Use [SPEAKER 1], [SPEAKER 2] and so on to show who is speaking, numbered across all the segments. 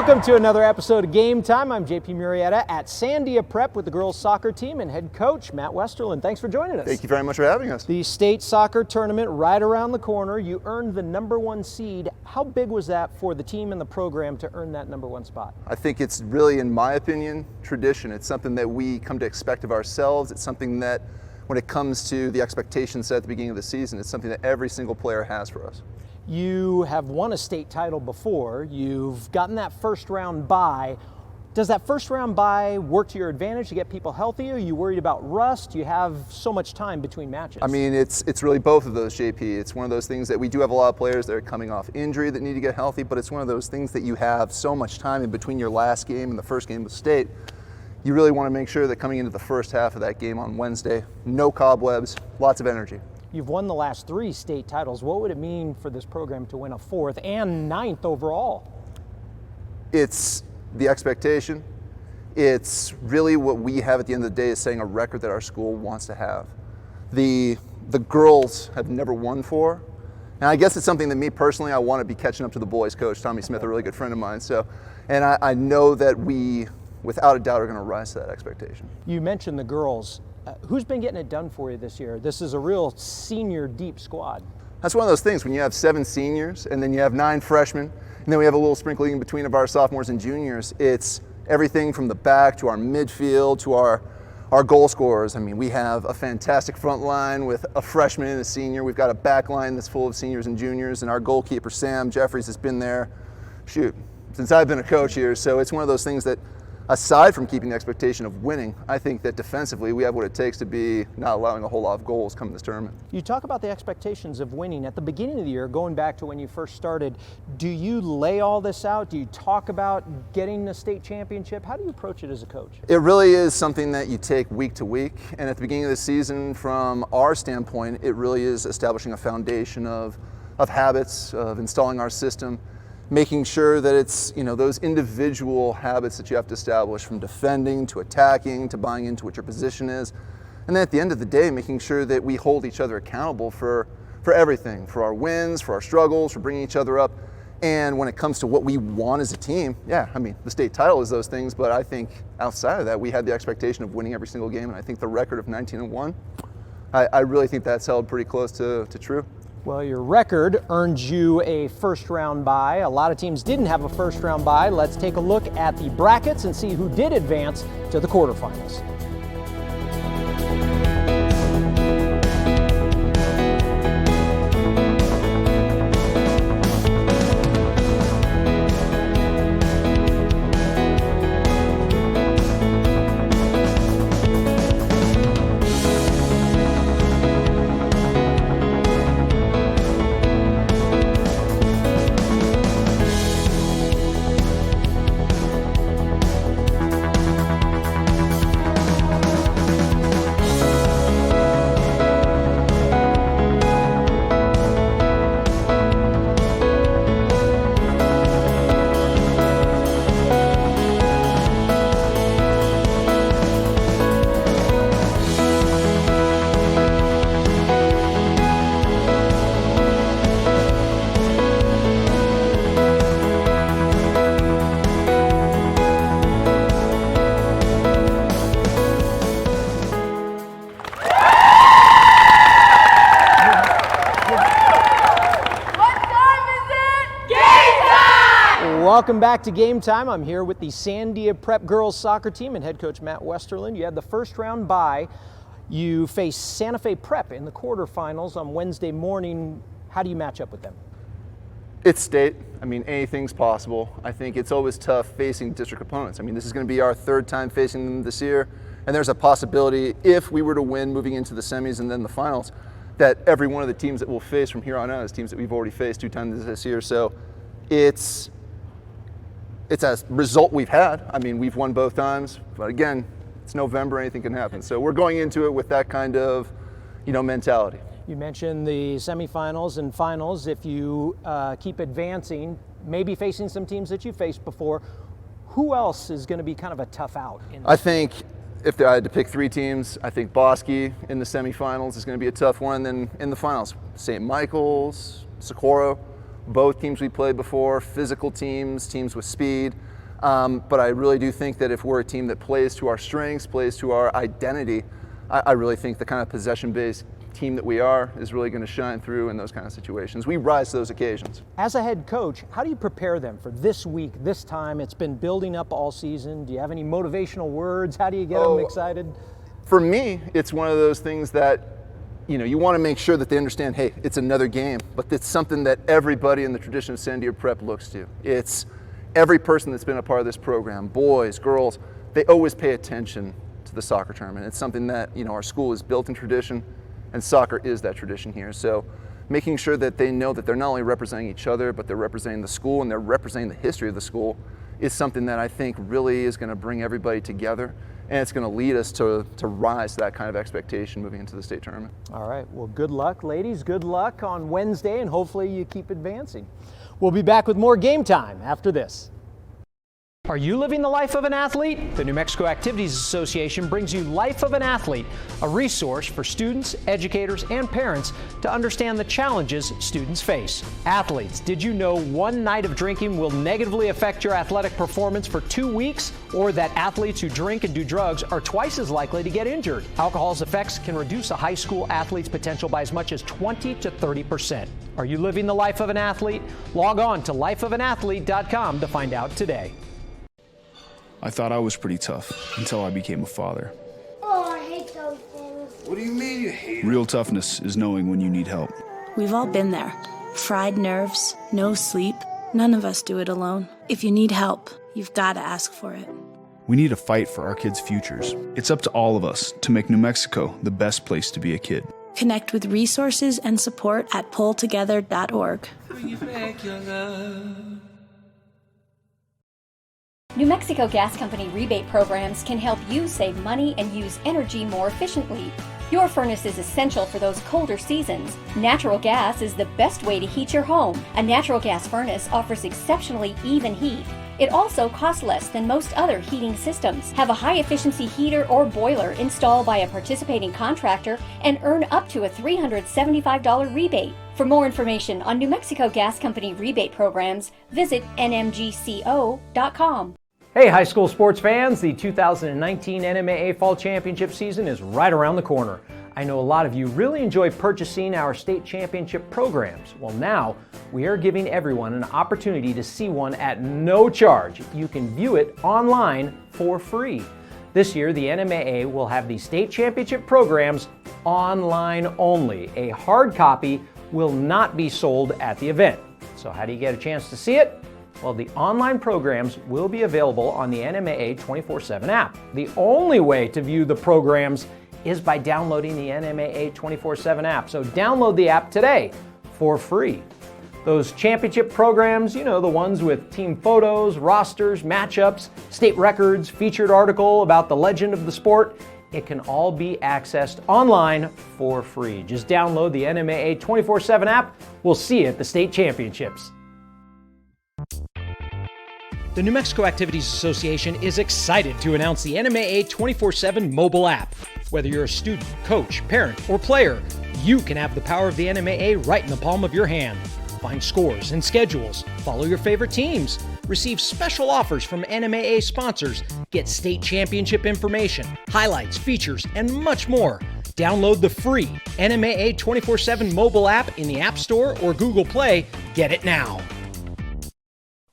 [SPEAKER 1] Welcome to another episode of Game Time. I'm JP Murrieta at Sandia Prep with the girls soccer team and head coach Matt Westerland. Thanks for joining us.
[SPEAKER 2] Thank you very much for having us.
[SPEAKER 1] The state soccer tournament right around the corner. You earned the #1 seed. How big was that for the team and the program to earn that #1 spot?
[SPEAKER 2] I think it's really, in my opinion, tradition. It's something that we come to expect of ourselves. It's something that, when it comes to the expectations set at the beginning of the season, it's something that every single player has for us.
[SPEAKER 1] You have won a state title before. You've gotten that first round bye. Does that first round bye work to your advantage to get people healthy? Are you worried about rust? You have so much time between matches.
[SPEAKER 2] I mean, it's really both of those, JP. It's one of those things that we do have a lot of players that are coming off injury that need to get healthy, but it's one of those things that you have so much time in between your last game and the first game with state. You really want to make sure that coming into the first half of that game on Wednesday, no cobwebs, lots of energy.
[SPEAKER 1] You've won the last 3 state titles. What would it mean for this program to win a 4th and 9th overall?
[SPEAKER 2] It's the expectation. It's really what we have at the end of the day is setting a record that our school wants to have. The girls have never won for, and I guess it's something that me personally, I want to be catching up to the boys coach, Tommy Smith, a really good friend of mine. And I know that we, without a doubt, are going to rise to that expectation.
[SPEAKER 1] You mentioned the girls. Who's been getting it done for you this year? This is a real senior deep squad.
[SPEAKER 2] That's one of those things when you have 7 seniors and then you have 9 freshmen, and then we have a little sprinkling in between of our sophomores and juniors. It's everything from the back to our midfield to our goal scorers. I mean, we have a fantastic front line with a freshman and a senior. We've got a back line that's full of seniors and juniors, and our goalkeeper, Sam Jeffries, has been there, since I've been a coach here. So it's one of those things that, aside from keeping the expectation of winning, I think that defensively we have what it takes to be not allowing a whole lot of goals come this tournament.
[SPEAKER 1] You talk about the expectations of winning. At the beginning of the year, going back to when you first started, do you lay all this out? Do you talk about getting the state championship? How do you approach it as a coach?
[SPEAKER 2] It really is something that you take week to week. And at the beginning of the season, from our standpoint, it really is establishing a foundation of habits, of installing our system, making sure that it's, those individual habits that you have to establish, from defending to attacking to buying into what your position is. And then at the end of the day, making sure that we hold each other accountable for everything, for our wins, for our struggles, for bringing each other up. And when it comes to what we want as a team, the state title is those things, but I think outside of that, we had the expectation of winning every single game. And I think the record of 19-1, I really think that's held pretty close to true.
[SPEAKER 1] Well, your record earned you a first round bye. A lot of teams didn't have a first round bye. Let's take a look at the brackets and see who did advance to the quarterfinals. Welcome back to Game Time. I'm here with the Sandia Prep girls soccer team and head coach Matt Westerland. You had the first round bye. You face Santa Fe Prep in the quarterfinals on Wednesday morning. How do you match up with them?
[SPEAKER 2] It's state. Anything's possible. I think it's always tough facing district opponents. This is going to be our 3rd time facing them this year, and there's a possibility, if we were to win moving into the semis and then the finals, that every one of the teams that we'll face from here on out is teams that we've already faced 2 times this year. So it's a result we've had. We've won both times, but again, it's November, anything can happen. So we're going into it with that kind of, mentality.
[SPEAKER 1] You mentioned the semifinals and finals. If you keep advancing, maybe facing some teams that you faced before, who else is going to be kind of a tough out?
[SPEAKER 2] I think if I had to pick 3 teams, I think Bosque in the semifinals is going to be a tough one. Then in the finals, St. Michael's, Socorro, both teams we played before, physical teams with speed. But I really do think that if we're a team that plays to our strengths, plays to our identity, I really think the kind of possession-based team that we are is really going to shine through in those kind of situations. We rise to those occasions.
[SPEAKER 1] As a head coach, how do you prepare them for this week, this time? It's been building up all season. Do you have any motivational words? How do you get them excited?
[SPEAKER 2] For me, it's one of those things that, you want to make sure that they understand, hey, it's another game, but it's something that everybody in the tradition of Sandia Prep looks to. It's every person that's been a part of this program, boys, girls, they always pay attention to the soccer tournament. It's something that, our school is built in tradition, and soccer is that tradition here. So making sure that they know that they're not only representing each other, but they're representing the school and they're representing the history of the school is something that I think really is going to bring everybody together, and it's going to lead us to rise to that kind of expectation moving into the state tournament.
[SPEAKER 1] All right, well, good luck, ladies. Good luck on Wednesday, and hopefully you keep advancing. We'll be back with more Game Time after this. Are you living the life of an athlete? The New Mexico Activities Association brings you Life of an Athlete, a resource for students, educators, and parents to understand the challenges students face. Athletes, did you know one night of drinking will negatively affect your athletic performance for 2 weeks? Or that athletes who drink and do drugs are twice as likely to get injured? Alcohol's effects can reduce a high school athlete's potential by as much as 20 to 30%. Are you living the life of an athlete? Log on to lifeofanathlete.com to find out today.
[SPEAKER 3] I thought I was pretty tough until I became a father.
[SPEAKER 4] Oh, I hate those things.
[SPEAKER 3] What do you mean you hate it? Real toughness is knowing when you need help.
[SPEAKER 5] We've all been there. Fried nerves, no sleep. None of us do it alone. If you need help, you've got to ask for it.
[SPEAKER 3] We need to fight for our kids' futures. It's up to all of us to make New Mexico the best place to be a kid.
[SPEAKER 5] Connect with resources and support at pulltogether.org.
[SPEAKER 6] New Mexico Gas Company rebate programs can help you save money and use energy more efficiently. Your furnace is essential for those colder seasons. Natural gas is the best way to heat your home. A natural gas furnace offers exceptionally even heat. It also costs less than most other heating systems. Have a high-efficiency heater or boiler installed by a participating contractor and earn up to a $375 rebate. For more information on New Mexico Gas Company rebate programs, visit nmgco.com.
[SPEAKER 1] Hey, high school sports fans, the 2019 NMAA Fall Championship season is right around the corner. I know a lot of you really enjoy purchasing our state championship programs. Well, now we are giving everyone an opportunity to see one at no charge. You can view it online for free. This year, the NMAA will have the state championship programs online only. A hard copy will not be sold at the event. So how do you get a chance to see it? Well, the online programs will be available on the NMAA 24/7 app. The only way to view the programs is by downloading the NMAA 24/7 app. So download the app today for free. Those championship programs, the ones with team photos, rosters, matchups, state records, featured article about the legend of the sport, it can all be accessed online for free. Just download the NMAA 24/7 app. We'll see you at the state championships. The New Mexico Activities Association is excited to announce the NMAA 24/7 mobile app. Whether you're a student, coach, parent, or player, you can have the power of the NMAA right in the palm of your hand. Find scores and schedules, follow your favorite teams, receive special offers from NMAA sponsors, get state championship information, highlights, features, and much more. Download the free NMAA 24/7 mobile app in the App Store or Google Play. Get it now.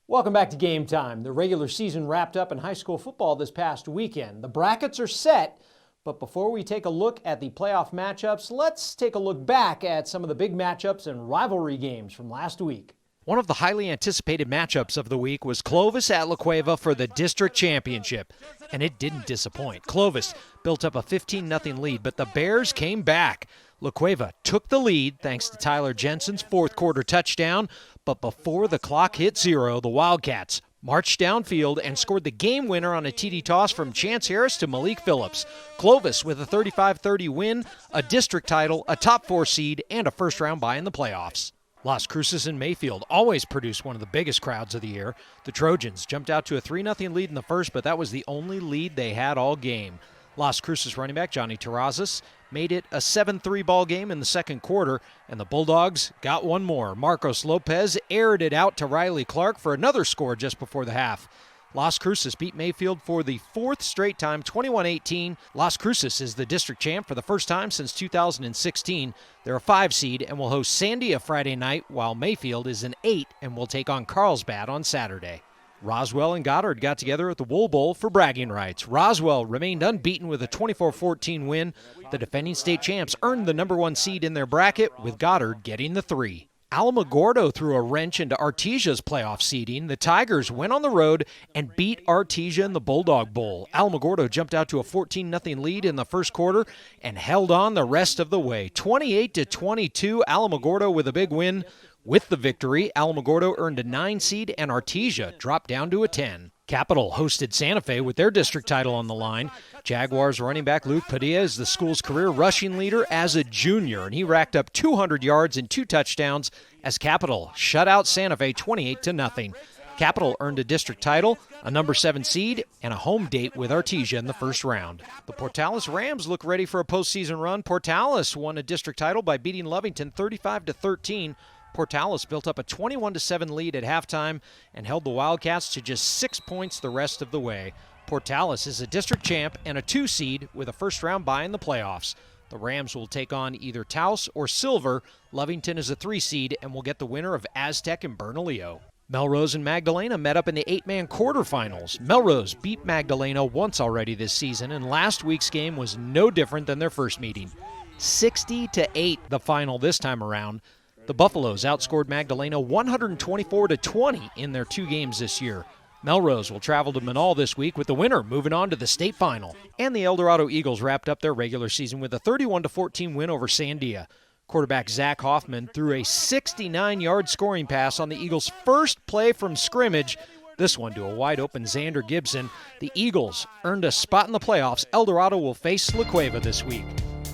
[SPEAKER 1] Welcome back to Game Time. The regular season wrapped up in high school football this past weekend. The brackets are set, but before we take a look at the playoff matchups, let's take a look back at some of the big matchups and rivalry games from last week. One of the highly anticipated matchups of the week was Clovis at La Cueva for the district championship, and it didn't disappoint. Clovis built up a 15-0 lead, but the Bears came back. La Cueva took the lead thanks to Tyler Jensen's fourth quarter touchdown, but before the clock hit zero, the Wildcats marched downfield and scored the game winner on a TD toss from Chance Harris to Malik Phillips. Clovis with a 35-30 win, a district title, a top 4 seed, and a first-round bye in the playoffs. Las Cruces and Mayfield always produce one of the biggest crowds of the year. The Trojans jumped out to a 3-0 lead in the first, but that was the only lead they had all game. Las Cruces running back Johnny Terrazas made it a 7-3 ball game in the second quarter, and the Bulldogs got one more. Marcos Lopez aired it out to Riley Clark for another score just before the half. Las Cruces beat Mayfield for the fourth straight time, 21-18. Las Cruces is the district champ for the first time since 2016. They're a 5 seed and will host Sandia Friday night, while Mayfield is an 8 and will take on Carlsbad on Saturday. Roswell and Goddard got together at the Wool Bowl for bragging rights. Roswell remained unbeaten with a 24-14 win. The defending state champs earned the number 1 seed in their bracket, with Goddard getting the 3. Alamogordo threw a wrench into Artesia's playoff seeding. The Tigers went on the road and beat Artesia in the Bulldog Bowl. Alamogordo jumped out to a 14-0 lead in the first quarter and held on the rest of the way. 28-22, Alamogordo with a big win. With the victory, Alamogordo earned a 9 seed and Artesia dropped down to a 10. Capital hosted Santa Fe with their district title on the line. Jaguars running back Luke Padilla is the school's career rushing leader as a junior, and he racked up 200 yards and 2 touchdowns as Capital shut out Santa Fe 28-0. Capital earned a district title, a number 7 seed, and a home date with Artesia in the first round. The Portales Rams look ready for a postseason run. Portales won a district title by beating Lovington 35-13. Portales built up a 21-7 lead at halftime and held the Wildcats to just 6 points the rest of the way. Portales is a district champ and a 2 seed with a first-round bye in the playoffs. The Rams will take on either Taos or Silver. Lovington is a 3 seed and will get the winner of Aztec and Bernalillo. Melrose and Magdalena met up in the 8-man quarterfinals. Melrose beat Magdalena once already this season, and last week's game was no different than their first meeting. 60-8 the final this time around. The Buffaloes outscored Magdalena 124-20 in their 2 games this year. Melrose will travel to Manal this week, with the winner moving on to the state final. And the El Dorado Eagles wrapped up their regular season with a 31-14 win over Sandia. Quarterback Zach Hoffman threw a 69-yard scoring pass on the Eagles' first play from scrimmage, this one to a wide-open Xander Gibson. The Eagles earned a spot in the playoffs. El Dorado will face La Cueva this week.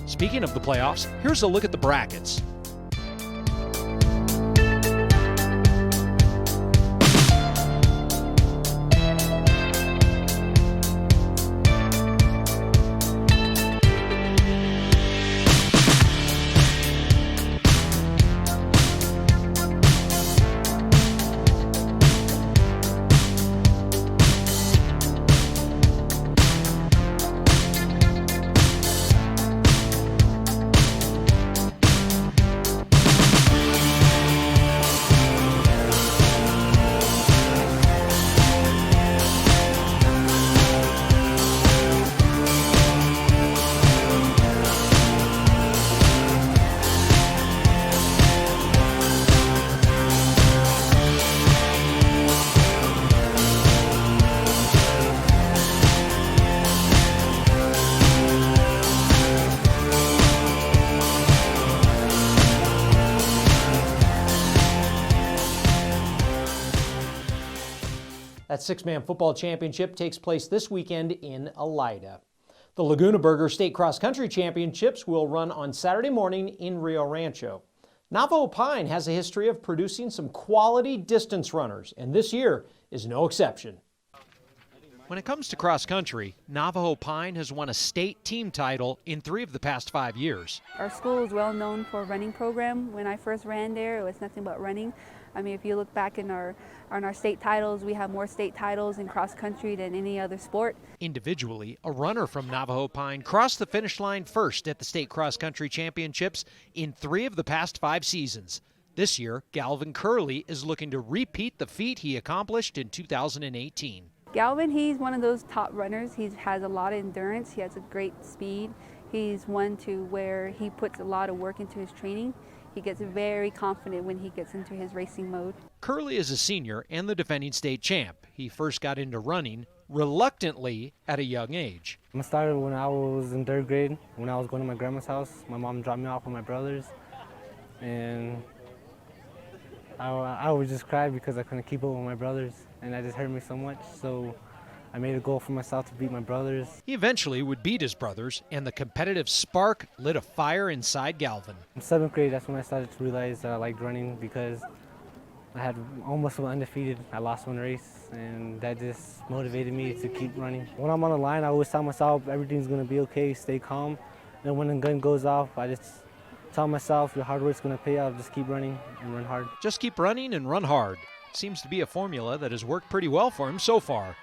[SPEAKER 1] Speaking of the playoffs, here's a look at the brackets. That 6-man football championship takes place this weekend in Elida. The Laguna Burger State Cross Country Championships will run on Saturday morning in Rio Rancho. Navajo Pine has a history of producing some quality distance runners, and this year is no exception. When it comes to cross country, Navajo Pine has won a state team title in 3 of the past 5 years.
[SPEAKER 7] Our school is well known for a running program. When I first ran there, it was nothing but running. I mean, if you look back in our state titles, we have more state titles in cross country than any other sport. Individually,
[SPEAKER 1] a runner from Navajo Pine crossed the finish line first at the state cross country championships in 3 of the past 5 seasons. This year, Galvin Curley is looking to repeat the feat he accomplished in 2018.
[SPEAKER 7] Galvin, he's one of those top runners. He has a lot of endurance. He has a great speed. He's one to where he puts a lot of work into his training. He gets very confident when he gets into his racing mode.
[SPEAKER 1] Curley is a senior and the defending state champ. He first got into running reluctantly at a young age.
[SPEAKER 8] I started when I was in 3rd grade, when I was going to my grandma's house. My mom dropped me off with my brothers, and I would just cry because I couldn't keep up with my brothers, and that just hurt me so much. So I made a goal for myself to beat my brothers.
[SPEAKER 1] He eventually would beat his brothers, and the competitive spark lit a fire inside Galvin.
[SPEAKER 8] In 7th grade, that's when I started to realize that I liked running, because I had almost been undefeated. I lost 1 race, and that just motivated me to keep running. When I'm on the line, I always tell myself everything's going to be okay, stay calm. And when the gun goes off, I just tell myself your hard work's going to pay off, just keep running and run hard.
[SPEAKER 1] Just keep running and run hard. Seems to be a formula that has worked pretty well for him so far.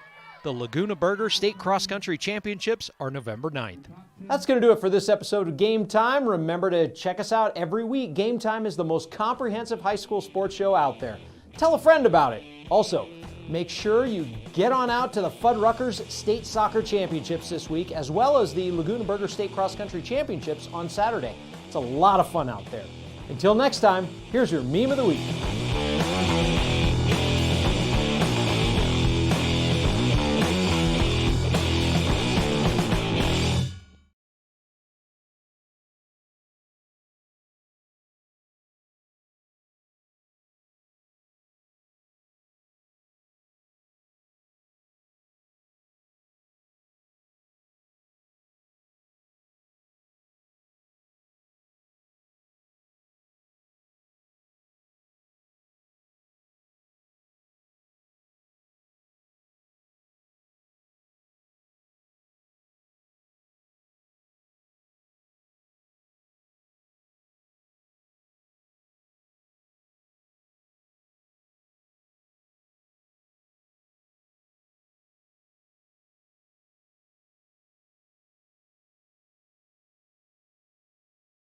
[SPEAKER 1] The Laguna Burger State Cross Country Championships are November 9th. That's going to do it for this episode of Game Time. Remember to check us out every week. Game Time is the most comprehensive high school sports show out there. Tell a friend about it. Also, make sure you get on out to the Fuddruckers State Soccer Championships this week, as well as the Laguna Burger State Cross Country Championships on Saturday. It's a lot of fun out there. Until next time, here's your meme of the week.